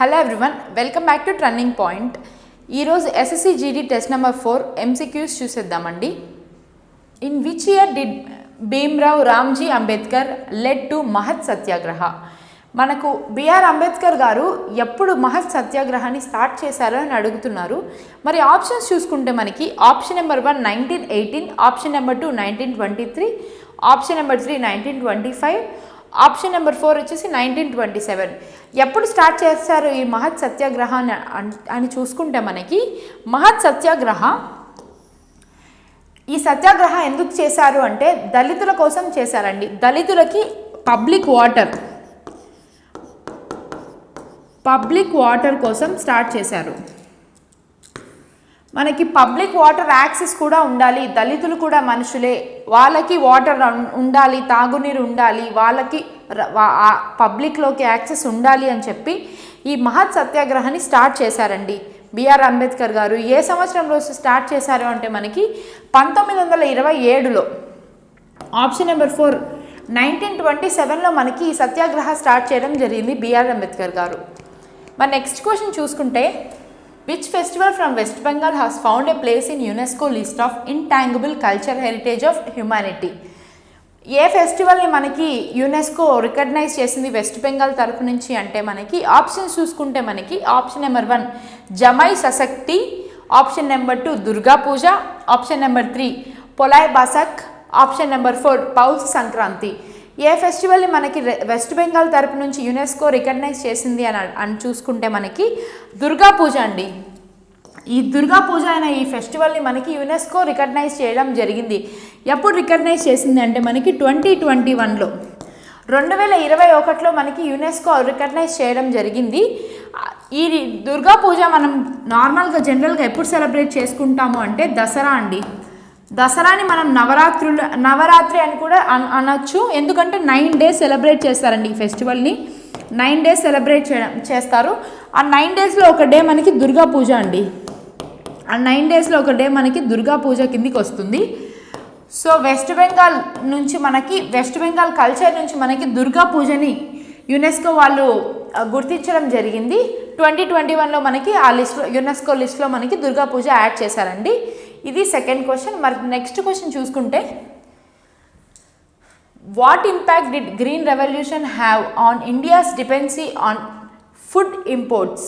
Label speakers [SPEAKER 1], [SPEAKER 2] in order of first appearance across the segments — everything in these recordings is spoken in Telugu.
[SPEAKER 1] Hello everyone, welcome back to turning point. ఈరోజు SSC GD test number 4 MCQs చూసేద్దామండి. In which year did Bhimrao Ramji Ambedkar led to Mahad Satyagraha? మనకు బిఆర్ అంబేద్కర్ గారు ఎప్పుడు మహత్ సత్యాగ్రహాన్ని స్టార్ట్ చేశారో అని అడుగుతున్నారు. మరి ఆప్షన్స్ చూసుకుంటే మనకి option number 1 1918, option number 2 1923, option number 3 1925, option number 4 వచ్చేసి 1927. ఎప్పుడు స్టార్ట్ చేస్తారు ఈ మహత్ సత్యాగ్రహాన్ని అని చూసుకుంటే మనకి మహత్ సత్యాగ్రహ ఈ సత్యాగ్రహం ఎందుకు చేశారు అంటే దళితుల కోసం చేశారండి. దళితులకి పబ్లిక్ వాటర్ కోసం స్టార్ట్ చేశారు. మనకి పబ్లిక్ వాటర్ యాక్సెస్ కూడా ఉండాలి, దళితులు కూడా మనుషులే, వాళ్ళకి వాటర్ ఉండాలి, తాగునీరు ఉండాలి, వాళ్ళకి పబ్లిక్లోకి యాక్సెస్ ఉండాలి అని చెప్పి ఈ మహత్ సత్యాగ్రహాన్ని స్టార్ట్ చేశారండి బిఆర్ అంబేద్కర్ గారు. ఏ సంవత్సరంలో స్టార్ట్ చేశారు అంటే మనకి 1927లో. ఆప్షన్ నెంబర్ 4 1927లో మనకి ఈ సత్యాగ్రహ స్టార్ట్ చేయడం జరిగింది బిఆర్ అంబేద్కర్ గారు. మరి నెక్స్ట్ క్వశ్చన్ చూసుకుంటే which festival from West Bengal has found a place in UNESCO list of intangible cultural heritage of humanity? ఏ ఫెస్టివల్ని మనకి యునెస్కో రికగ్నైజ్ చేసింది వెస్ట్ బెంగాల్ తరపు నుంచి అంటే మనకి ఆప్షన్స్ చూసుకుంటే మనకి option number 1 Jamai Sashti, option number 2 Durga Puja, option number 3 Poila Baisakh, option number 4 Poush Sankranti. ఏ ఫెస్టివల్ని మనకి వెస్ట్ బెంగాల్ తరపు నుంచి యునెస్కో రికగ్నైజ్ చేసింది అని చూసుకుంటే మనకి దుర్గా పూజ అండి. ఈ దుర్గా పూజ అయిన ఈ ఫెస్టివల్ని మనకి యునెస్కో రికగ్నైజ్ చేయడం జరిగింది. ఎప్పుడు రికగ్నైజ్ చేసింది అంటే మనకి 2021లో 2021లో మనకి యునెస్కో రికగ్నైజ్ చేయడం జరిగింది. ఈ దుర్గా పూజ మనం నార్మల్గా జనరల్గా ఎప్పుడు సెలబ్రేట్ చేసుకుంటాము అంటే దసరా అండి. దసరాని మనం నవరాత్రి అని కూడా అనొచ్చు, ఎందుకంటే 9 days సెలబ్రేట్ చేస్తారండి ఈ ఫెస్టివల్ని. 9 days సెలబ్రేట్ చేస్తారు. ఆ 9 daysలో ఒక డే మనకి దుర్గా పూజ అండి. ఆ 9 daysలో ఒక డే మనకి దుర్గా పూజ కిందికి వస్తుంది. సో వెస్ట్ బెంగాల్ కల్చర్ నుంచి మనకి దుర్గా పూజని యునెస్కో వాళ్ళు గుర్తించడం జరిగింది. 2021లో మనకి ఆ లిస్ట్లో యునెస్కో లిస్ట్లో మనకి దుర్గా పూజ యాడ్ చేశారండి. ఇది సెకండ్ క్వశ్చన్. మరి నెక్స్ట్ క్వశ్చన్ చూసుకుంటే what impact did green revolution have on India's dependency on food imports?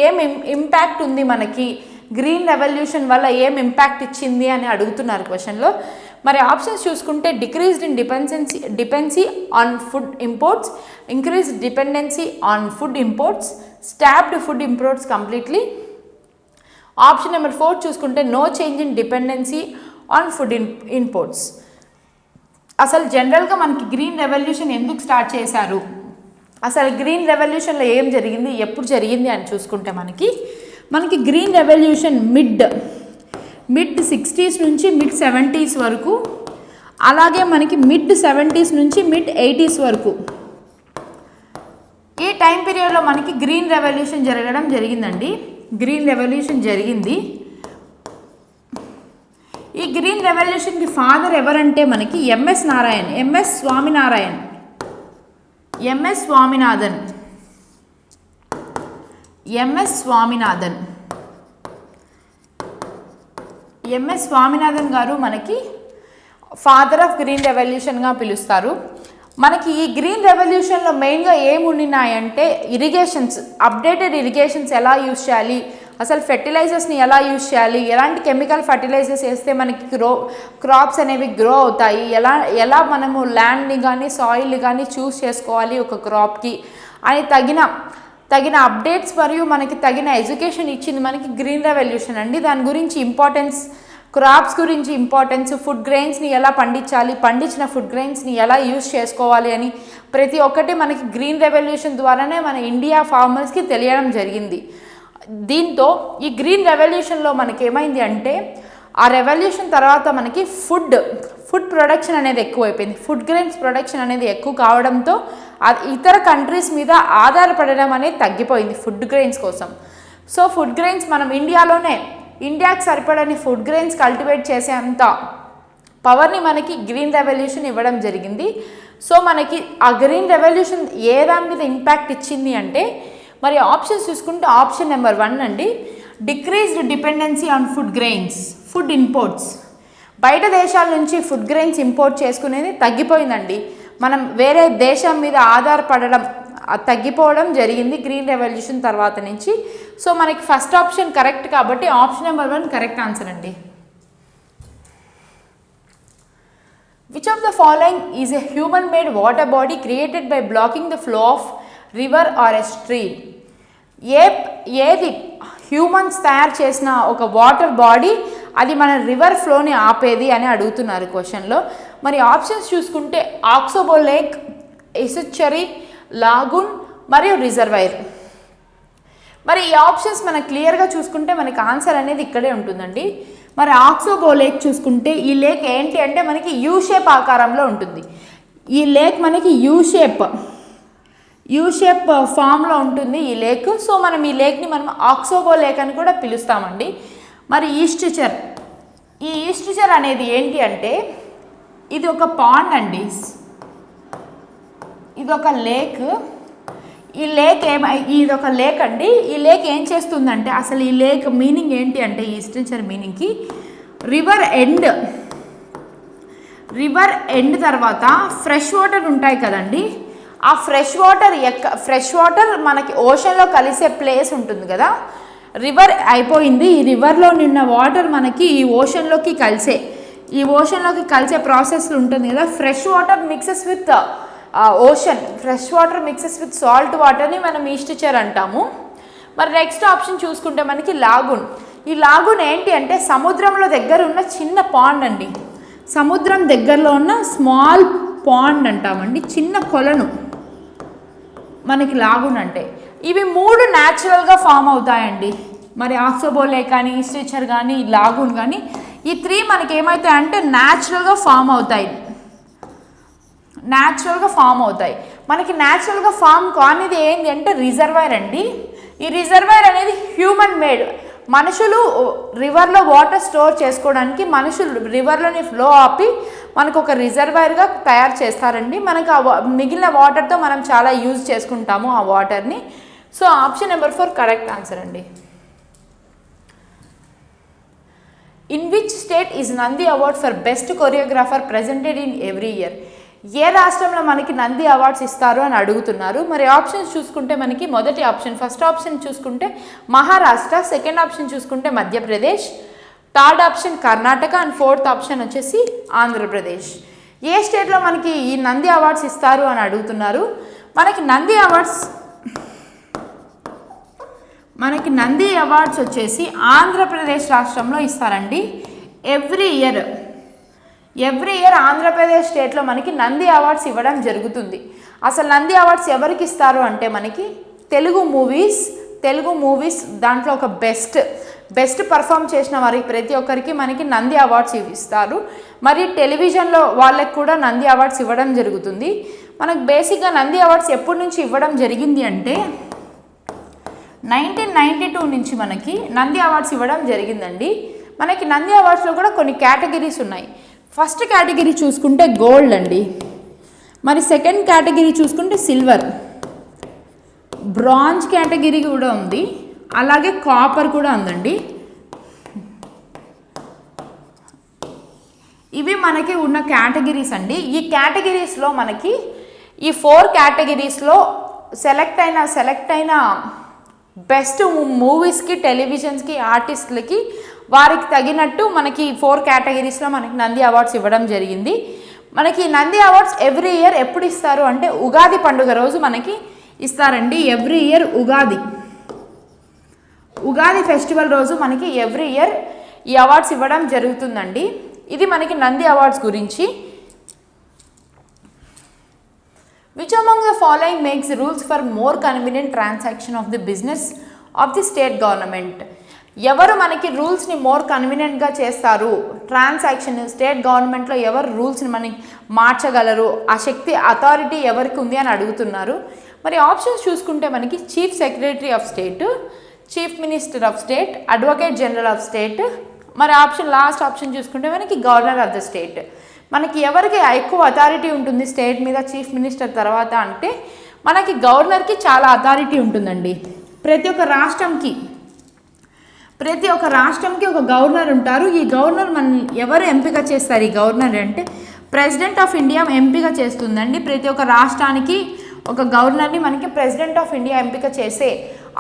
[SPEAKER 1] ఏం ఇంపాక్ట్ ఉంది మనకి గ్రీన్ రెవల్యూషన్ వల్ల ఏం ఇంపాక్ట్ ఇచ్చింది అని అడుగుతున్నారు క్వశ్చన్లో. మరి ఆప్షన్స్ చూసుకుంటే decreased in dependency on food imports, increased dependency on food imports, stopped food imports completely. Option number 4 చూసుకుంటే no change in dependency on food imports. అసలు జనరల్గా మనకి గ్రీన్ రెవల్యూషన్ ఎందుకు స్టార్ట్ చేశారు, అసలు గ్రీన్ రెవల్యూషన్లో ఏం జరిగింది, ఎప్పుడు జరిగింది అని చూసుకుంటే మనకి గ్రీన్ రెవల్యూషన్ మిడ్ 60s నుంచి మిడ్ 70s వరకు, అలాగే మనకి మిడ్ 70s నుంచి మిడ్ 80s వరకు ఈ టైం పీరియడ్లో మనకి గ్రీన్ రెవల్యూషన్ జరగడం జరిగిందండి. గ్రీన్ రెవల్యూషన్ జరిగింది. ఈ గ్రీన్ రెవల్యూషన్కి ఫాదర్ ఎవరంటే మనకి ఎంఎస్ స్వామినాథన్ గారు మనకి ఫాదర్ ఆఫ్ గ్రీన్ రెవల్యూషన్గా పిలుస్తారు. మనకి ఈ గ్రీన్ రెవల్యూషన్లో మెయిన్గా ఏమున్నాయంటే ఇరిగేషన్స్, అప్డేటెడ్ ఇరిగేషన్స్ ఎలా యూజ్ చేయాలి, అసలు ఫెర్టిలైజర్స్ని ఎలా యూజ్ చేయాలి, ఎలాంటి కెమికల్ ఫర్టిలైజర్స్ వేస్తే మనకి క్రాప్స్ అనేవి గ్రో అవుతాయి, ఎలా మనము ల్యాండ్ని కానీ సాయిల్ని కానీ చూస్ చేసుకోవాలి ఒక క్రాప్కి అని తగిన అప్డేట్స్ మరియు మనకి తగిన ఎడ్యుకేషన్ ఇచ్చింది మనకి గ్రీన్ రెవల్యూషన్ అండి. దాని గురించి ఇంపార్టెన్స్, క్రాప్స్ గురించి ఇంపార్టెన్స్, ఫుడ్ గ్రెయిన్స్ని ఎలా పండించాలి, పండించిన ఫుడ్ గ్రెయిన్స్ని ఎలా యూజ్ చేసుకోవాలి అని ప్రతి ఒక్కటి మనకి గ్రీన్ రెవల్యూషన్ ద్వారానే మన ఇండియా ఫార్మర్స్కి తెలియడం జరిగింది. దీంతో ఈ గ్రీన్ రెవల్యూషన్లో మనకి ఏమైంది అంటే ఆ రెవల్యూషన్ తర్వాత మనకి ఫుడ్ ప్రొడక్షన్ అనేది ఎక్కువైపోయింది. ఫుడ్ గ్రెయిన్స్ ప్రొడక్షన్ అనేది ఎక్కువ కావడంతో ఇతర కంట్రీస్ మీద ఆధారపడడం అనేది తగ్గిపోయింది ఫుడ్ గ్రెయిన్స్ కోసం. సో ఫుడ్ గ్రెయిన్స్ మనం ఇండియాకి సరిపడని ఫుడ్ గ్రెయిన్స్ కల్టివేట్ చేసేంత పవర్ని మనకి గ్రీన్ రెవల్యూషన్ ఇవ్వడం జరిగింది. సో మనకి ఆ గ్రీన్ రెవల్యూషన్ ఏ దాని మీద ఇంపాక్ట్ ఇచ్చింది అంటే మరి ఆప్షన్స్ చూసుకుంటే ఆప్షన్ నెంబర్ 1 అండి, decreased dependency on food grains, food imports. బయట దేశాల నుంచి ఫుడ్ గ్రెయిన్స్ ఇంపోర్ట్ చేసుకునేది తగ్గిపోయిందండి. మనం వేరే దేశం మీద ఆధారపడడం తగ్గిపోవడం జరిగింది గ్రీన్ రెవల్యూషన్ తర్వాత నుంచి. సో మనకి ఫస్ట్ ఆప్షన్ కరెక్ట్ కాబట్టి ఆప్షన్ నెంబర్ 1 కరెక్ట్ ఆన్సర్ అండి. Which of the following is a human made water body created by blocking the flow of river or a stream? ఏది హ్యూమన్స్ తయారు చేసిన ఒక వాటర్ బాడీ అది మన రివర్ ఫ్లోని ఆపేది అని అడుగుతున్నారు క్వశ్చన్లో. మరి ఆప్షన్స్ చూసుకుంటే ఆక్సోబో లేక్, ఎస్చురీ, లాగూన్ మరియు రిజర్వాయర్. మరి ఈ ఆప్షన్స్ మనం క్లియర్గా చూసుకుంటే మనకి ఆన్సర్ అనేది ఇక్కడే ఉంటుందండి. మరి ఆక్సోబో లేక్ చూసుకుంటే ఈ లేక్ ఏంటి అంటే మనకి యూ షేప్ ఆకారంలో ఉంటుంది. ఈ లేక్ మనకి యూ షేప్ ఫామ్లో ఉంటుంది ఈ లేక్. సో మనం ఈ లేక్ని మనం ఆక్సోబో లేక్ అని కూడా పిలుస్తామండి. మరి ఈ ఈస్ట్చర్ అనేది ఏంటి అంటే ఇది ఒక పాండ్ అండి, ఇది ఒక లేక్. ఇది ఒక లేక్ అండి. ఈ లేక్ ఏం చేస్తుందంటే అసలు ఈ లేక్ మీనింగ్ ఏంటి అంటే ఈస్ట్చర్ మీనింగ్కి రివర్ ఎండ్ తర్వాత ఫ్రెష్ వాటర్ ఉంటాయి కదండి, ఆ ఫ్రెష్ వాటర్ మనకి ఓషన్లో కలిసే ప్లేస్ ఉంటుంది కదా. రివర్ అయిపోయింది, ఈ రివర్లో నిన్న వాటర్ మనకి ఈ ఓషన్లోకి కలిసే ప్రాసెస్ ఉంటుంది కదా. Fresh water mixes with salt వాటర్ని మనం ఈస్ట్చర్ అంటాము. మరి నెక్స్ట్ ఆప్షన్ చూసుకుంటే మనకి లాగూన్. ఈ లాగూన్ ఏంటి అంటే సముద్రంలో దగ్గర ఉన్న చిన్న పాండ్ అండి, సముద్రం దగ్గరలో ఉన్న స్మాల్ పాండ్ అంటామండి, చిన్న కొలను మనకి లాగూన్ అంటే. ఇవి 3 న్యాచురల్గా ఫామ్ అవుతాయండి. మరి ఆక్సోబో లేక్ కానీ, ఈస్ట్చర్ కానీ, లాగూన్ కానీ ఈ 3 మనకి ఏమవుతాయంటే న్యాచురల్గా ఫామ్ అవుతాయి. మనకి న్యాచురల్గా ఫామ్ కానిది ఏంటి అంటే రిజర్వాయర్ అండి. ఈ రిజర్వాయర్ అనేది హ్యూమన్ మేడ్. మనుషులు రివర్లో వాటర్ స్టోర్ చేసుకోవడానికి రివర్లోని ఫ్లో ఆపి మనకు ఒక రిజర్వాయర్గా తయారు చేస్తారండి. మనకు మిగిలిన వాటర్తో మనం చాలా యూజ్ చేసుకుంటాము ఆ వాటర్ని. So option number 4 correct answer అండి. In which state is Nandi award for best choreographer presented in every year? ఏ రాష్ట్రంలో మనకి నంది అవార్డ్స్ ఇస్తారు అని అడుగుతున్నారు. మరి ఆప్షన్స్ చూసుకుంటే మనకి మొదటి ఆప్షన్, ఫస్ట్ ఆప్షన్ చూసుకుంటే మహారాష్ట్ర, సెకండ్ ఆప్షన్ చూసుకుంటే Madhya Pradesh, third option Karnataka and fourth option వచ్చేసి ఆంధ్రప్రదేశ్. ఏ స్టేట్లో మనకి ఈ నంది అవార్డ్స్ ఇస్తారు అని అడుగుతున్నారు. మనకి నంది అవార్డ్స్ వచ్చేసి ఆంధ్రప్రదేశ్ రాష్ట్రంలో ఇస్తారండి. ఎవ్రీ ఇయర్ ఆంధ్రప్రదేశ్ స్టేట్లో మనకి నంది అవార్డ్స్ ఇవ్వడం జరుగుతుంది. అసలు నంది అవార్డ్స్ ఎవరికి ఇస్తారు అంటే మనకి తెలుగు మూవీస్ దాంట్లో ఒక బెస్ట్ పర్ఫామ్ చేసిన వారికి ప్రతి ఒక్కరికి మనకి నంది అవార్డ్స్ ఇస్తారు. మరి టెలివిజన్లో వాళ్ళకి కూడా నంది అవార్డ్స్ ఇవ్వడం జరుగుతుంది. మనకు బేసిక్గా నంది అవార్డ్స్ ఎప్పటి నుంచి ఇవ్వడం జరిగింది అంటే 1992 నుంచి మనకి నంది అవార్డ్స్ ఇవ్వడం జరిగిందండి. మనకి నంది అవార్డ్స్లో కూడా కొన్ని కేటగిరీస్ ఉన్నాయి. ఫస్ట్ కేటగిరీ చూసుకుంటే గోల్డ్ అండి. మరి సెకండ్ కేటగిరీ చూసుకుంటే సిల్వర్, బ్రాంజ్ కేటగిరీ కూడా ఉంది, అలాగే కాపర్ కూడా ఉందండి. ఇవి మనకి ఉన్న కేటగిరీస్ అండి. ఈ కేటగిరీస్లో మనకి ఈ 4 కేటగిరీస్లో సెలెక్ట్ అయిన బెస్ట్ మూవీస్కి, టెలివిజన్స్కి, ఆర్టిస్టులకి వారికి తగినట్టు మనకి 4 కేటగిరీస్లో మనకి నంది అవార్డ్స్ ఇవ్వడం జరిగింది. మనకి నంది అవార్డ్స్ ఎవ్రీ ఇయర్ ఎప్పుడు ఇస్తారు అంటే ఉగాది పండుగ రోజు మనకి ఇస్తారండి. ఎవ్రీ ఇయర్ ఉగాది ఫెస్టివల్ రోజు మనకి ఎవ్రీ ఇయర్ ఈ అవార్డ్స్ ఇవ్వడం జరుగుతుందండి. ఇది మనకి నంది అవార్డ్స్ గురించి. Which among the following makes rules for more convenient transaction of the business of the state government? ఎవరు మనకి రూల్స్ని మోర్ కన్వీనియంట్గా చేస్తారు, ట్రాన్సాక్షన్ స్టేట్ గవర్నమెంట్లో ఎవరు రూల్స్ని మనకి మార్చగలరు, ఆ శక్తి అథారిటీ ఎవరికి ఉంది అని అడుగుతున్నారు. మరి ఆప్షన్స్ చూసుకుంటే మనకి chief secretary of state, chief minister of state, advocate general of state. మరి లాస్ట్ ఆప్షన్ చూసుకుంటే మనకి గవర్నర్ ఆఫ్ ద స్టేట్. మనకి ఎవరికి ఎక్కువ అథారిటీ ఉంటుంది స్టేట్ మీద చీఫ్ మినిస్టర్ తర్వాత అంటే మనకి గవర్నర్కి చాలా అథారిటీ ఉంటుందండి. ప్రతి ఒక్క రాష్ట్రంకి ఒక గవర్నర్ ఉంటారు. ఈ గవర్నర్ ఎవరు ఎంపిక చేస్తారు? ఈ గవర్నర్ అంటే ప్రెసిడెంట్ ఆఫ్ ఇండియా ఎంపిక చేస్తుందండి. ప్రతి ఒక్క రాష్ట్రానికి ఒక గవర్నర్ని మనకి ప్రెసిడెంట్ ఆఫ్ ఇండియా ఎంపిక చేసే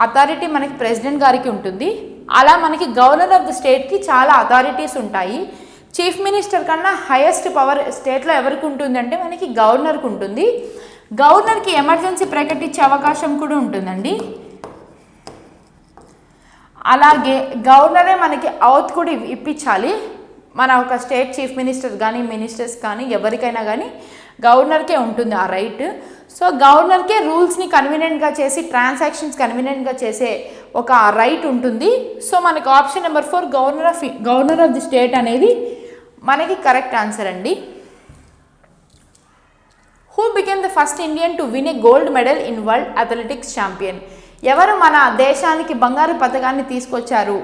[SPEAKER 1] అథారిటీ మనకి ప్రెసిడెంట్ గారికి ఉంటుంది. అలా మనకి గవర్నర్ ఆఫ్ ద స్టేట్కి చాలా అథారిటీస్ ఉంటాయి. చీఫ్ మినిస్టర్ కన్నా హైయెస్ట్ పవర్ స్టేట్లో ఎవరికి ఉంటుంది అంటే మనకి గవర్నర్కి ఉంటుంది. గవర్నర్కి ఎమర్జెన్సీ ప్రకటించే అవకాశం కూడా ఉంటుందండి. అలాగే గవర్నరే మనకి ఔత్ కూడా ఇప్పించాలి. మన ఒక స్టేట్ చీఫ్ మినిస్టర్ కానీ మినిస్టర్స్ కానీ ఎవరికైనా కానీ గవర్నర్కే ఉంటుంది ఆ రైట్. సో గవర్నర్కే రూల్స్ని కన్వీనియంట్గా చేసి ట్రాన్సాక్షన్స్ కన్వీనియంట్గా చేసే ఒక రైట్ ఉంటుంది. సో మనకి option number 4 governor of the state అనేది మనకి కరెక్ట్ ఆన్సర్ అండి. Who became the first Indian to win a gold medal in world athletics champion? ఎవరు మన దేశానికి బంగారు పథకాన్ని తీసుకొచ్చారు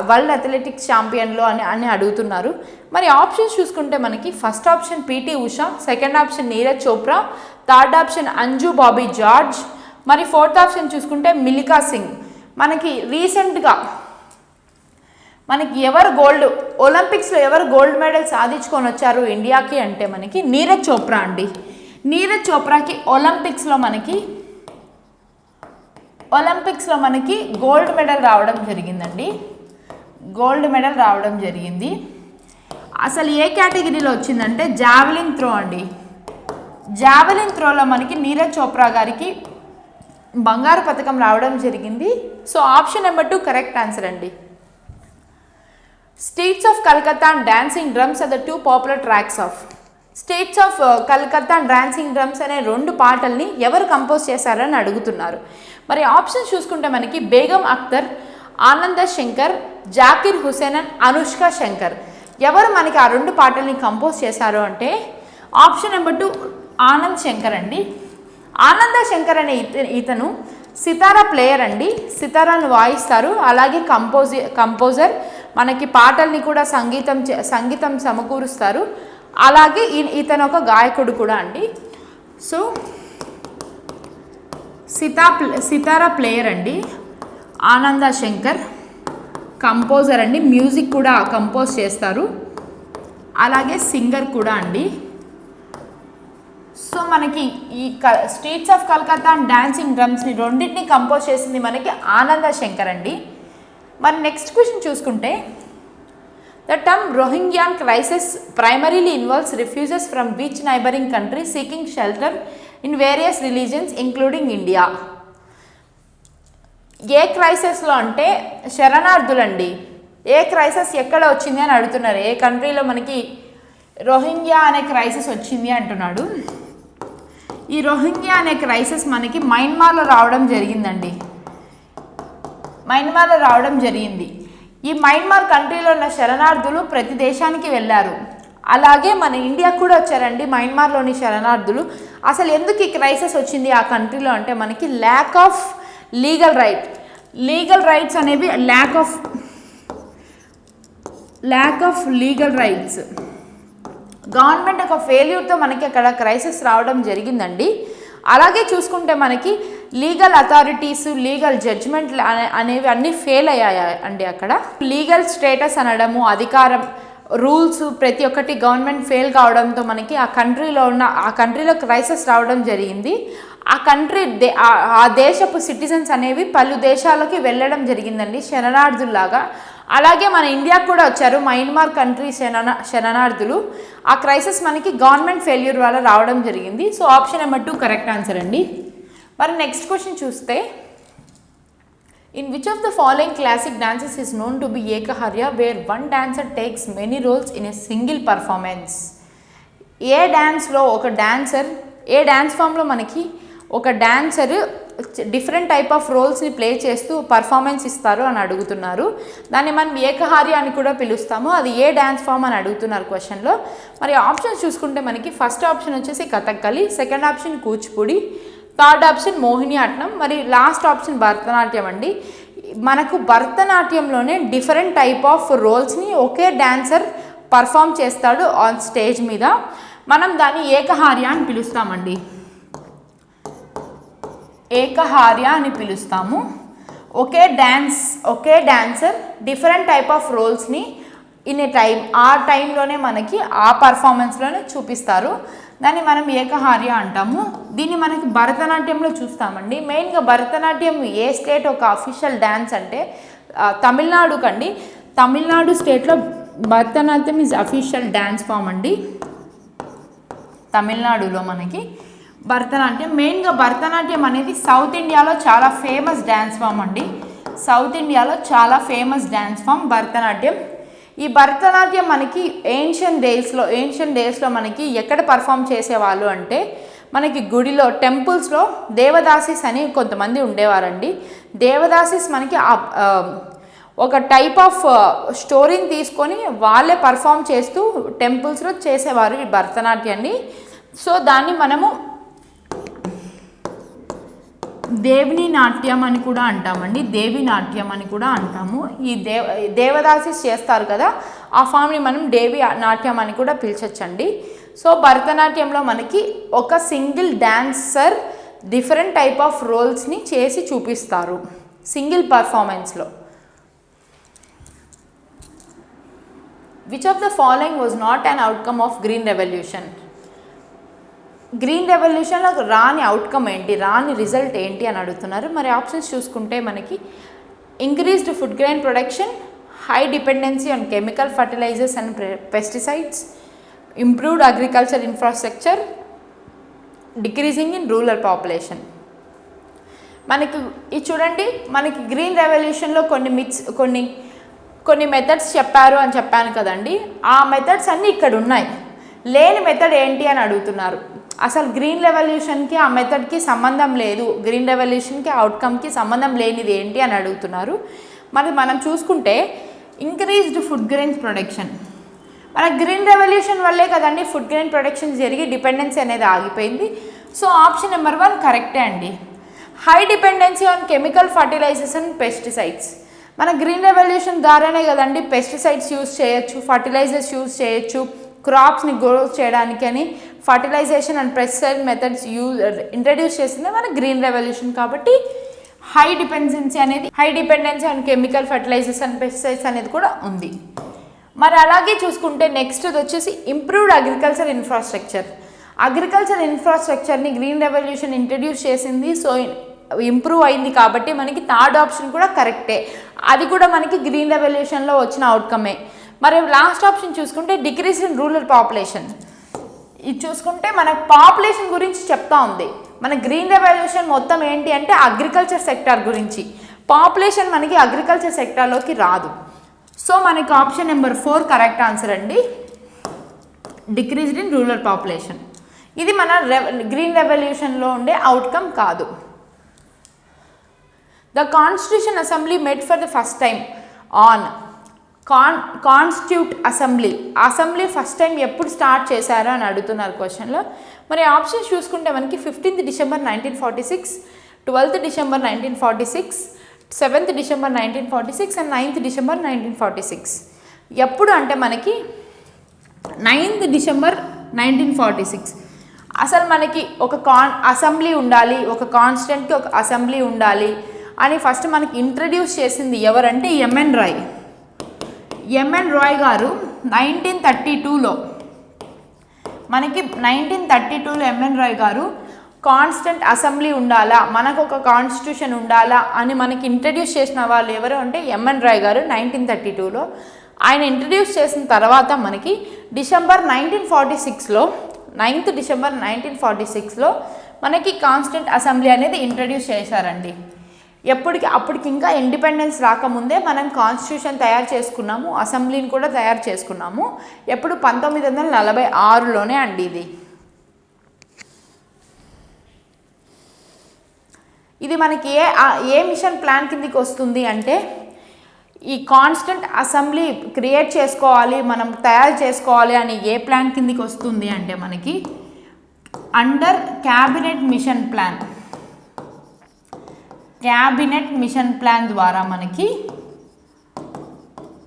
[SPEAKER 1] వరల్డ్ అథ్లెటిక్స్ ఛాంపియన్లో అని అడుగుతున్నారు. మరి ఆప్షన్స్ చూసుకుంటే మనకి first option PT Usha, second option Neeraj Chopra, third option Anju Bobby George, మరి ఫోర్త్ ఆప్షన్ చూసుకుంటే మిల్కా సింగ్. మనకి రీసెంట్గా మనకి ఒలింపిక్స్లో ఎవరు గోల్డ్ మెడల్ సాధించుకొని వచ్చారు ఇండియాకి అంటే మనకి నీరజ్ చోప్రా అండి. నీరజ్ చోప్రాకి ఒలింపిక్స్లో మనకి గోల్డ్ మెడల్ రావడం జరిగిందండి. గోల్డ్ మెడల్ రావడం జరిగింది. అసలు ఏ కేటగిరీలో వచ్చిందంటే జావెలిన్ త్రో అండి. జావెలిన్ త్రోలో మనకి నీరజ్ చోప్రా గారికి బంగారు పథకం రావడం జరిగింది. So option number 2 correct answer అండి. States of Calcutta and dancing drums are the 2 popular tracks of. States of Calcutta and dancing drums అనే 2 పాటల్ని ఎవరు కంపోజ్ చేశారని అడుగుతున్నారు. మరి ఆప్షన్స్ చూసుకుంటే మనకి బేగం అఖ్తర్, ఆనంద శంకర్, జాకిర్ హుసేన్ అండ్ అనుష్క శంకర్. ఎవరు మనకి ఆ 2 పాటల్ని కంపోజ్ చేశారు అంటే ఆప్షన్ నెంబర్ 2 ఆనంద్ శంకర్ అండి. ఆనంద శంకర్ అనే ఇతను సితారా ప్లేయర్ అండి. సితారాను వాయిస్తారు. అలాగే కంపోజర్ మనకి పాటల్ని కూడా సంగీతం సమకూరుస్తారు. అలాగే ఇతను ఒక గాయకుడు కూడా అండి. సో సితారా ప్లేయర్ అండి. ఆనంద శంకర్ కంపోజర్ అండి. మ్యూజిక్ కూడా కంపోజ్ చేస్తారు. అలాగే సింగర్ కూడా అండి. సో మనకి ఈ streets of Calcutta and dancing డ్రమ్స్ని రెండింటిని కంపోజ్ చేసింది మనకి ఆనంద శంకర్ అండి. మరి నెక్స్ట్ క్వశ్చన్ చూసుకుంటే the term Rohingyan crisis primarily involves refugees from which neighbouring country seeking shelter in various religions including India? ఏ క్రైసిస్లో అంటే శరణార్థులండి. ఏ క్రైసిస్ ఎక్కడ వచ్చింది అని అడుగుతున్నారు. ఏ కంట్రీలో మనకి రోహింగ్యా అనే క్రైసిస్ వచ్చింది అంటున్నాడు. ఈ రోహింగ్యా అనే క్రైసిస్ మనకి మయన్మార్లో రావడం జరిగిందండి. ఈ మయన్మార్ కంట్రీలో ఉన్న శరణార్థులు ప్రతి దేశానికి వెళ్ళారు. అలాగే మన ఇండియాకు కూడా వచ్చారండి మయన్మార్లోని శరణార్థులు. అసలు ఎందుకు ఈ క్రైసిస్ వచ్చింది ఆ కంట్రీలో అంటే మనకి ల్యాక్ ఆఫ్ లీగల్ రైట్స్ అనేవి lack of legal rights government ఒక ఫెయిల్యూర్తో మనకి అక్కడ క్రైసిస్ రావడం జరిగిందండి. అలాగే చూసుకుంటే మనకి లీగల్ అథారిటీస్ లీగల్ జడ్జ్మెంట్ అనేవి అన్నీ ఫెయిల్ అయ్యాయి అండి. అక్కడ లీగల్ స్టేటస్ అనడము అధికారం రూల్స్ ప్రతి ఒక్కటి గవర్నమెంట్ ఫెయిల్ కావడంతో మనకి ఆ కంట్రీలో క్రైసిస్ రావడం జరిగింది. ఆ దేశపు సిటిజన్స్ అనేవి పలు దేశాలకి వెళ్ళడం జరిగిందండి శరణార్థుల్లాగా. అలాగే మన ఇండియాకు కూడా వచ్చారు మయన్మార్ కంట్రీ శరణార్థులు. ఆ క్రైసిస్ మనకి గవర్నమెంట్ ఫెయిల్యూర్ వల్ల రావడం జరిగింది. So option number 2 correct answer అండి. మరి నెక్స్ట్ క్వశ్చన్ చూస్తే in which of the following classic dances is known to be Ekaharya where one dancer takes many roles in a single performance? ఏ డాన్స్ ఫామ్లో మనకి ఒక డాన్సర్ డిఫరెంట్ టైప్ ఆఫ్ రోల్స్ని ప్లే చేస్తూ పర్ఫార్మెన్స్ ఇస్తారు అని అడుగుతున్నారు. దాన్ని మనం ఏకహార్య అని కూడా పిలుస్తాము. అది ఏ డ్యాన్స్ ఫామ్ అని అడుగుతున్నారు క్వశ్చన్లో. మరి ఆప్షన్స్ చూసుకుంటే మనకి ఫస్ట్ ఆప్షన్ వచ్చేసి Kathakali, second option Kuchipudi, third option Mohiniyattam, మరి లాస్ట్ ఆప్షన్ భరతనాట్యం అండి. మనకు భరతనాట్యంలోనే డిఫరెంట్ టైప్ ఆఫ్ రోల్స్ని ఒకే డాన్సర్ పర్ఫామ్ చేస్తాడు ఆన్ స్టేజ్ మీద. మనం దాన్ని ఏకహార్య అని పిలుస్తామండి. ఏకహార్య అని పిలుస్తాము. ఒకే డాన్సర్ డిఫరెంట్ టైప్ ఆఫ్ రోల్స్ని ఇన్ ఏ టైం, ఆ టైంలోనే మనకి ఆ పర్ఫార్మెన్స్లోనే చూపిస్తారు. దాన్ని మనం ఏకహార్య అంటాము. దీన్ని మనకి భరతనాట్యంలో చూస్తామండి. మెయిన్గా భరతనాట్యం ఏ స్టేట్ ఒక అఫీషియల్ డ్యాన్స్ అంటే తమిళనాడు కండి. తమిళనాడు స్టేట్లో Bharatanatyam is official dance form అండి. తమిళనాడులో మనకి భరతనాట్యం, మెయిన్గా భరతనాట్యం అనేది సౌత్ ఇండియాలో చాలా ఫేమస్ డ్యాన్స్ ఫామ్ అండి. సౌత్ ఇండియాలో చాలా ఫేమస్ డ్యాన్స్ ఫామ్ భరతనాట్యం. ఈ భరతనాట్యం మనకి ఏన్షియన్ డేస్లో మనకి ఎక్కడ పర్ఫామ్ చేసేవాళ్ళు అంటే మనకి గుడిలో, టెంపుల్స్లో దేవదాసీస్ అని కొంతమంది ఉండేవారండి. దేవదాసీస్ మనకి ఒక టైప్ ఆఫ్ స్టోరీని తీసుకొని వాళ్ళే పర్ఫామ్ చేస్తూ టెంపుల్స్లో చేసేవారు ఈ భరతనాట్యాన్ని. సో దాన్ని మనము దేవిని నాట్యం అని కూడా అంటామండి. దేవి నాట్యం అని కూడా అంటాము. ఈ దేవదాసీస్ చేస్తారు కదా, ఆ ఫామ్ని మనం దేవి నాట్యం అని కూడా పిలిచొచ్చండి. సో భరతనాట్యంలో మనకి ఒక single dancer different type of రోల్స్ని చేసి చూపిస్తారు సింగిల్ పర్ఫార్మెన్స్లో. Which of the following was not an outcome of green revolution? Green రెవల్యూషన్లో రాని అవుట్కమ్ ఏంటి, రాని రిజల్ట్ ఏంటి అని అడుగుతున్నారు. మరి ఆప్షన్స్ చూసుకుంటే మనకి increased food grain production, high dependency on chemical fertilizers and pesticides, improved agriculture infrastructure, decreasing in rural population. మనకి ఇది చూడండి, మనకి గ్రీన్ రెవల్యూషన్లో కొన్ని మెథడ్స్ చెప్పారు అని చెప్పాను కదండి. ఆ మెథడ్స్ అన్నీ ఇక్కడ ఉన్నాయి. లేని మెథడ్ ఏంటి అని అడుగుతున్నారు. అసలు గ్రీన్ రెవల్యూషన్కి ఆ మెథడ్కి సంబంధం లేదు, గ్రీన్ రెవల్యూషన్కి అవుట్కమ్కి సంబంధం లేనిది ఏంటి అని అడుగుతున్నారు. మరి మనం చూసుకుంటే ఇంక్రీజ్డ్ ఫుడ్ గ్రెయిన్స్ ప్రొడక్షన్, మన గ్రీన్ రెవల్యూషన్ వల్లే కదండి ఫుడ్ గ్రెయిన్ ప్రొడక్షన్ జరిగి డిపెండెన్సీ అనేది ఆగిపోయింది. సో ఆప్షన్ నెంబర్ 1 కరెక్టే అండి. High dependency on chemical fertilizers and pesticides, మన గ్రీన్ రెవల్యూషన్ ద్వారానే కదండి పెస్టిసైడ్స్ యూజ్ చేయొచ్చు, ఫర్టిలైజర్స్ యూజ్ చేయొచ్చు, క్రాప్స్ని గ్రో చేయడానికి అని fertilization and pesticide methods introduce చేసింది మన గ్రీన్ రెవల్యూషన్. కాబట్టి high dependency on chemical fertilizers and pesticides అనేది కూడా ఉంది. మరి అలాగే చూసుకుంటే నెక్స్ట్ వచ్చేసి ఇంప్రూవ్డ్ అగ్రికల్చర్ ఇన్ఫ్రాస్ట్రక్చర్ని గ్రీన్ రెవల్యూషన్ ఇంట్రడ్యూస్ చేసింది. సో ఇంప్రూవ్ అయింది కాబట్టి మనకి థర్డ్ ఆప్షన్ కూడా కరెక్టే, అది కూడా మనకి గ్రీన్ రెవల్యూషన్లో వచ్చిన అవుట్కమే. మరి లాస్ట్ ఆప్షన్ చూసుకుంటే డిక్రీజ్ ఇన్ రూరల్ పాపులేషన్, ఇది చూసుకుంటే మన పాపులేషన్ గురించి చెప్తా ఉంది. మన గ్రీన్ రెవల్యూషన్ మొత్తం ఏంటి అంటే అగ్రికల్చర్ సెక్టార్ గురించి, పాపులేషన్ మనకి అగ్రికల్చర్ సెక్టార్లోకి రాదు. సో మనకి ఆప్షన్ నెంబర్ 4 కరెక్ట్ ఆన్సర్ అండి, డిక్రీజ్డ్ ఇన్ రూరల్ పాపులేషన్. ఇది మన గ్రీన్ రెవల్యూషన్లో ఉండే అవుట్కమ్ కాదు. The constitution assembly met for the first time on constitute assembly first time ఎప్పుడు స్టార్ట్ చేశారో అని అడుగుతున్నారు క్వశ్చన్లో. మరి ఆప్షన్స్ చూసుకుంటే మనకి 15th December 1946, 12th December 1946, 7th December 1946 and 9th December 1946. ఎప్పుడు అంటే మనకి 9th December 1946. అసలు మనకి ఒక అసెంబ్లీ ఉండాలి, ఒక కాన్స్టిట్యూంట్కి ఒక అసెంబ్లీ ఉండాలి అని ఫస్ట్ మనకి ఇంట్రడ్యూస్ చేసింది ఎవరంటే ఎంఎన్ రాయ్ గారు 1932లో. మనకి 1932లో ఎంఎన్ రాయ్ గారు కాన్స్టెంట్ అసెంబ్లీ ఉండాలా, మనకు ఒక కాన్స్టిట్యూషన్ ఉండాలా అని మనకి ఇంట్రడ్యూస్ చేసిన వాళ్ళు ఎవరు అంటే ఎంఎన్ రాయ్ గారు 1932లో. ఆయన ఇంట్రడ్యూస్ చేసిన తర్వాత మనకి December 1946లో 9th December 1946లో మనకి కాన్స్టెంట్ అసెంబ్లీ అనేది ఇంట్రడ్యూస్ చేశారండి. అప్పటికి ఇంకా ఇండిపెండెన్స్ రాకముందే మనం కాన్స్టిట్యూషన్ తయారు చేసుకున్నాము, అసెంబ్లీని కూడా తయారు చేసుకున్నాము. ఎప్పుడు 1946లోనే అండి. ఇది మనకి ఏ మిషన్ ప్లాన్ కిందకి వస్తుంది అంటే ఈ కాన్స్టెంట్ అసెంబ్లీ క్రియేట్ చేసుకోవాలి, మనం తయారు చేసుకోవాలి అని ఏ ప్లాన్ కిందకి వస్తుంది అంటే మనకి అండర్ క్యాబినెట్ మిషన్ ప్లాన్ ద్వారా మనకి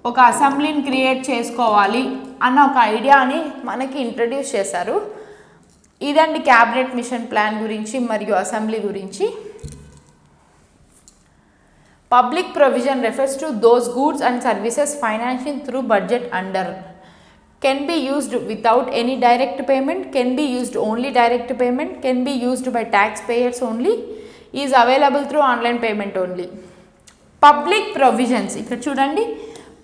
[SPEAKER 1] ఒక అసెంబ్లీని క్రియేట్ చేసుకోవాలి అన్న ఒక ఐడియాని మనకి ఇంట్రడ్యూస్ చేశారు. ఇదండి క్యాబినెట్ మిషన్ ప్లాన్ గురించి మరియు అసెంబ్లీ గురించి. Public provision refers to those goods and services financing through budget under. Can be used without any direct payment, can be used only direct payment, can be used by taxpayers only, is available through online payment only. Public provisions ఇక్కడ చూడండి,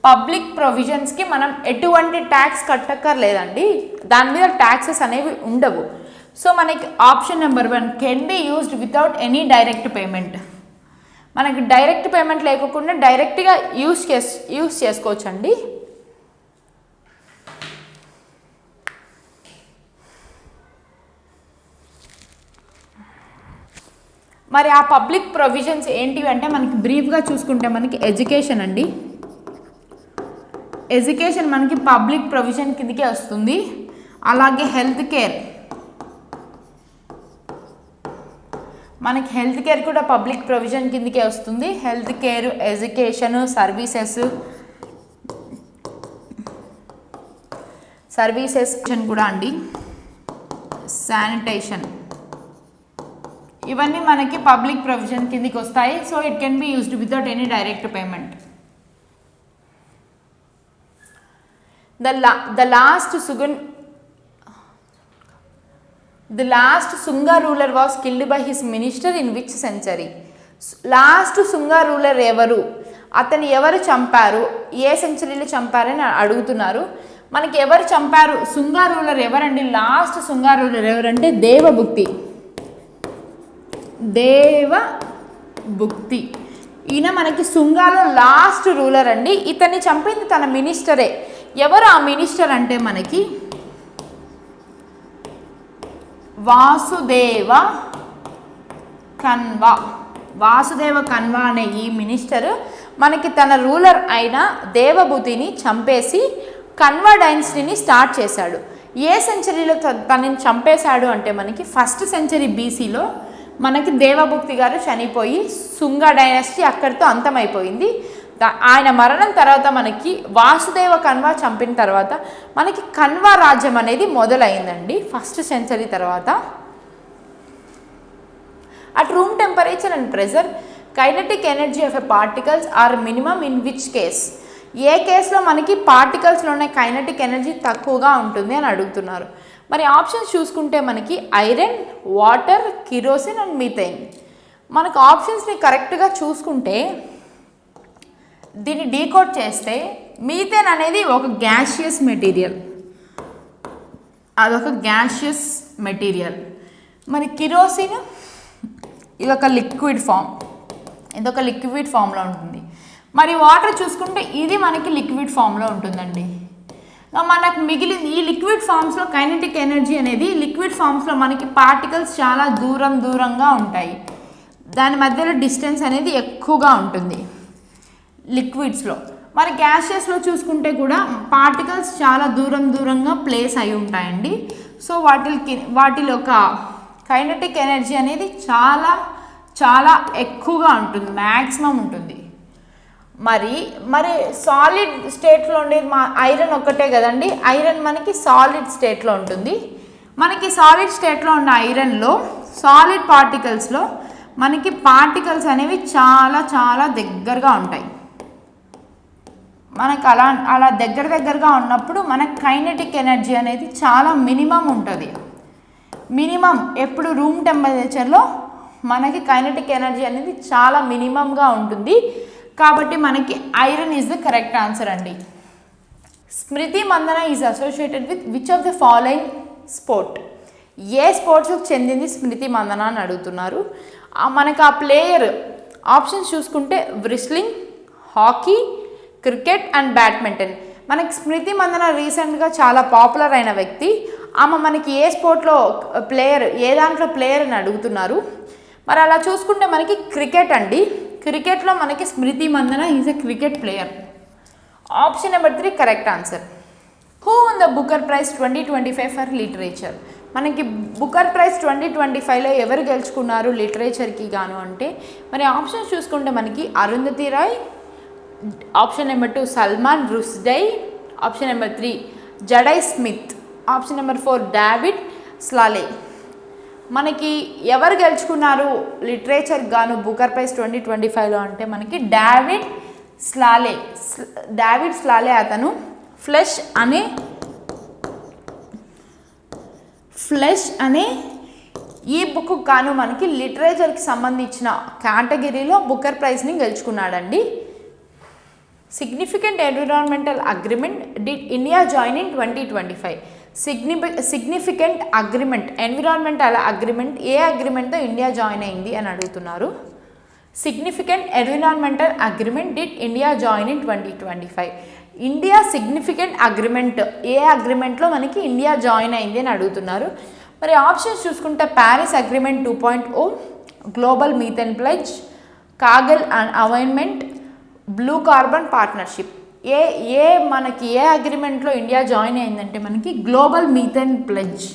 [SPEAKER 1] పబ్లిక్ ప్రొవిజన్స్కి మనం ఎటువంటి ట్యాక్స్ కట్టక్కర్లేదండి, దాని మీద ట్యాక్సెస్ అనేవి ఉండవు. సో మనకి option number 1 can be used without any direct payment. మనకి డైరెక్ట్ పేమెంట్ లేకుండా డైరెక్ట్గా యూజ్ చేసుకోవచ్చండి. మరి ఆ పబ్లిక్ ప్రొవిజన్స్ ఏంటివి అంటే మనకి బ్రీఫ్గా చూసుకుంటే మనకి ఎడ్యుకేషన్ అండి. ఎడ్యుకేషన్ మనకి పబ్లిక్ ప్రొవిజన్ కిందకే వస్తుంది. అలాగే హెల్త్ కేర్, మనకి హెల్త్ కేర్ కూడా పబ్లిక్ ప్రొవిజన్ కిందకే వస్తుంది. హెల్త్ కేర్, ఎడ్యుకేషన్, సర్వీసెస్ కూడా అండి, శానిటేషన్, ఇవన్నీ మనకి పబ్లిక్ ప్రొవిజన్ కిందకి వస్తాయి. So it can be used without any direct payment. The last Sunga ruler was killed by his minister in which century? Last Sunga ruler ఎవరు, అతను ఎవరు చంపారు, ఏ సెంచరీలో చంపారని అడుగుతున్నారు. మనకి ఎవరు చంపారు, సుంగా రూలర్ ఎవరండి, లాస్ట్ సుంగా రూలర్ ఎవరంటే దేవభుక్తి. ఈయన మనకి సుంగాలో లాస్ట్ రూలర్ అండి. ఇతన్ని చంపింది తన మినిస్టరే. ఎవరు ఆ మినిస్టర్ అంటే మనకి వాసుదేవ కన్వా అనే ఈ మినిస్టర్ మనకి తన రూలర్ అయిన దేవభూతిని చంపేసి కన్వా డైనస్టీని స్టార్ట్ చేశాడు. ఏ సెంచరీలో తనని చంపేశాడు అంటే మనకి 1st సెంచరీ బీసీలో మనకి దేవభుక్తి గారు చనిపోయి సుంగా డైనస్టీ అక్కడితో అంతమైపోయింది. ఆయన మరణం తర్వాత మనకి వాసుదేవ కన్వా చంపిన తర్వాత మనకి కన్వా రాజ్యం అనేది మొదలైందండి 1st సెంచరీ తర్వాత. At room temperature and pressure kinetic energy of a particles are minimum in which case, ఏ కేసులో మనకి పార్టికల్స్లోనే కైనెటిక్ ఎనర్జీ తక్కువగా ఉంటుంది అని అడుగుతున్నారు. మరి ఆప్షన్స్ చూసుకుంటే మనకి ఐరన్, వాటర్, కిరోసిన్ అండ్ మీథైన్. మనకు ఆప్షన్స్ని కరెక్ట్గా చూసుకుంటే దీన్ని డీకోడ్ చేస్తే మీథేన్ అనేది ఒక గ్యాషియస్ మెటీరియల్, అదొక గ్యాషియస్ మెటీరియల్. మరి కిరోసిన్ ఇదొక లిక్విడ్ ఫామ్లో ఉంటుంది. మరి వాటర్ చూసుకుంటే ఇది మనకి లిక్విడ్ ఫామ్లో ఉంటుందండి. మనకు మిగిలింది ఈ లిక్విడ్ ఫామ్స్లో కైనెటిక్ ఎనర్జీ అనేది లిక్విడ్ ఫామ్స్లో మనకి పార్టికల్స్ చాలా దూరంగా ఉంటాయి, దాని మధ్యలో డిస్టెన్స్ అనేది ఎక్కువగా ఉంటుంది లిక్విడ్స్లో. మరి గ్యాషియస్లో చూసుకుంటే కూడా పార్టికల్స్ చాలా దూరంగా ప్లేస్ అయి ఉంటాయండి. సో వాటిలో ఒక కైనెటిక్ ఎనర్జీ అనేది చాలా ఎక్కువగా ఉంటుంది, మ్యాక్సిమం ఉంటుంది. మరి సాలిడ్ స్టేట్లో ఉండేది ఐరన్ ఒక్కటే కదండి. ఐరన్ మనకి సాలిడ్ స్టేట్లో ఉంటుంది. మనకి సాలిడ్ స్టేట్లో ఉన్న ఐరన్లో సాలిడ్ పార్టికల్స్లో మనకి పార్టికల్స్ అనేవి చాలా దగ్గరగా ఉంటాయి. మనకు అలా దగ్గరగా ఉన్నప్పుడు మనకు కైనెటిక్ ఎనర్జీ అనేది చాలా మినిమం ఉంటుంది. మినిమం ఎప్పుడు రూమ్ టెంపరేచర్లో మనకి కైనెటిక్ ఎనర్జీ అనేది చాలా మినిమంగా ఉంటుంది. కాబట్టి మనకి iron is the correct answer అండి. Smriti Mandhana is associated with which of the following sport, ఏ స్పోర్ట్స్కి చెందింది స్మృతి మందన అని అడుగుతున్నారు. మనకు ఆ ప్లేయర్ ఆప్షన్స్ చూసుకుంటే వ్రిస్లింగ్, హాకీ, క్రికెట్ అండ్ బ్యాడ్మింటన్. మనకి స్మృతి మందన రీసెంట్గా చాలా పాపులర్ అయిన వ్యక్తి. ఆమె మనకి ఏ స్పోర్ట్లో ప్లేయర్, ఏ దాంట్లో ప్లేయర్ అని అడుగుతున్నారు. మరి అలా చూసుకుంటే మనకి క్రికెట్ అండి. క్రికెట్లో మనకి Smriti Mandhana is a cricket player. Option number 3 correct answer. Who won the Booker prize 2025 for literature. మనకి బుకర్ ప్రైజ్ 2025లో ఎవరు గెలుచుకున్నారు లిటరేచర్కి గాను అంటే మరి ఆప్షన్స్ చూసుకుంటే మనకి Arundhati Roy, option number 2 Salman Rushdie, option number 3 Zadie Smith, option number 4 David Szalay. మనకి ఎవరు గెలుచుకున్నారు లిటరేచర్ గాను బుకర్ ప్రైజ్ 2025లో అంటే మనకి డేవిడ్ స్లాలే అతను ఫ్లెష్ అనే ఈ బుక్ గాను మనకి లిటరేచర్కి సంబంధించిన కేటగిరీలో బుకర్ ప్రైజ్ని గెలుచుకున్నాడండి. Significant environmental agreement did India join in 2025. Significant agreement environmental agreement ఏ అగ్రిమెంట్తో ఇండియా జాయిన్ అయింది అని అడుగుతున్నారు. Significant environmental agreement did India join in 2025. India significant agreement ఏ అగ్రిమెంట్లో మనకి ఇండియా జాయిన్ అయింది అని అడుగుతున్నారు. మరి ఆప్షన్స్ చూసుకుంటే Paris agreement 2.0, global methane pledge, Kigali and amendment, blue carbon partnership. మనకి ఏ అగ్రిమెంట్లో ఇండియా జాయిన్ అయిందంటే మనకి గ్లోబల్ మీథేన్ ప్లెడ్జ్.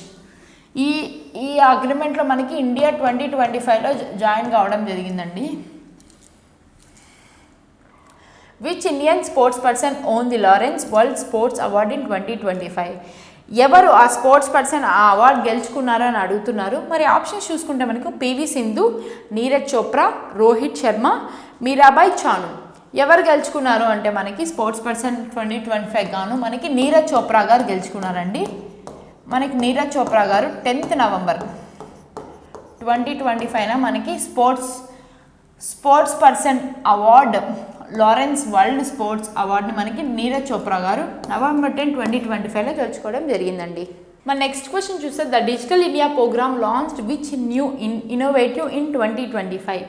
[SPEAKER 1] ఈ అగ్రిమెంట్లో మనకి ఇండియా 2025లో జాయిన్ కావడం జరిగిందండి. Which Indian sports person own the Lawrence world sports award in 2025. ఎవరు ఆ స్పోర్ట్స్ పర్సన్ ఆ అవార్డు గెలుచుకున్నారు అని అడుగుతున్నారు. మరి ఆప్షన్స్ చూసుకుంటే మనకు పివి సింధు, నీరజ్ చోప్రా, రోహిత్ శర్మ, మీరాబాయ్ చాను. ఎవరు గెలుచుకున్నారు అంటే మనకి స్పోర్ట్స్ పర్సన్ 2025 గాను మనకి నీరజ్ చోప్రా గారు గెలుచుకున్నారండి. మనకి నీరజ్ చోప్రా గారు 10th నవంబర్ 2025 మనకి sports person award Lawrence world sports అవార్డుని మనకి నీరజ్ చోప్రా గారు నవంబర్ 10, 2025లో గెలుచుకోవడం జరిగిందండి. మన నెక్స్ట్ క్వశ్చన్ చూస్తే the digital India programme launched which new innovative in 2025.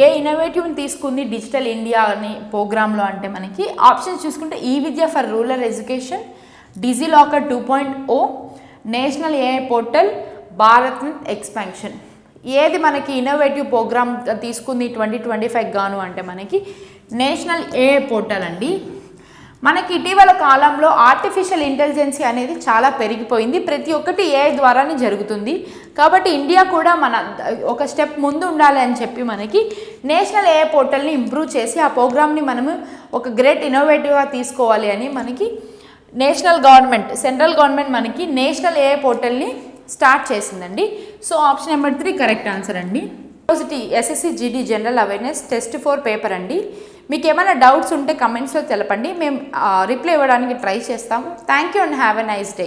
[SPEAKER 1] ఏ ఇన్నోవేటివ్ని తీసుకుంది డిజిటల్ ఇండియా అని ప్రోగ్రాంలో అంటే మనకి ఆప్షన్స్ చూసుకుంటే e Vidya for rural education, DigiLocker 2.0, national AI portal, Bharat net expansion. ఏది మనకి ఇన్నోవేటివ్ ప్రోగ్రామ్ తీసుకుంది 2025 గాను అంటే మనకి నేషనల్ ఏఐ పోర్టల్ అండి. మనకి ఇటీవల కాలంలో ఆర్టిఫిషియల్ ఇంటెలిజెన్స్ అనేది చాలా పెరిగిపోయింది. ప్రతి ఒక్కటి ఏఐ ద్వారానే జరుగుతుంది. కాబట్టి ఇండియా కూడా మన ఒక స్టెప్ ముందు ఉండాలి అని చెప్పి మనకి నేషనల్ ఏఐ పోర్టల్ని ఇంప్రూవ్ చేసి ఆ ప్రోగ్రామ్ని మనము ఒక గ్రేట్ ఇన్నోవేటివ్గా తీసుకోవాలి అని మనకి సెంట్రల్ గవర్నమెంట్ మనకి నేషనల్ ఏఐ పోర్టల్ని స్టార్ట్ చేసిందండి. So option number 3 correct answer అండి. SSC GD general awareness test 4 paper అండి. మీకు ఏమైనా డౌట్స్ ఉంటే కమెంట్స్లో తెలపండి. మేము రిప్లై ఇవ్వడానికి ట్రై చేస్తాము. Thank you and have a nice day.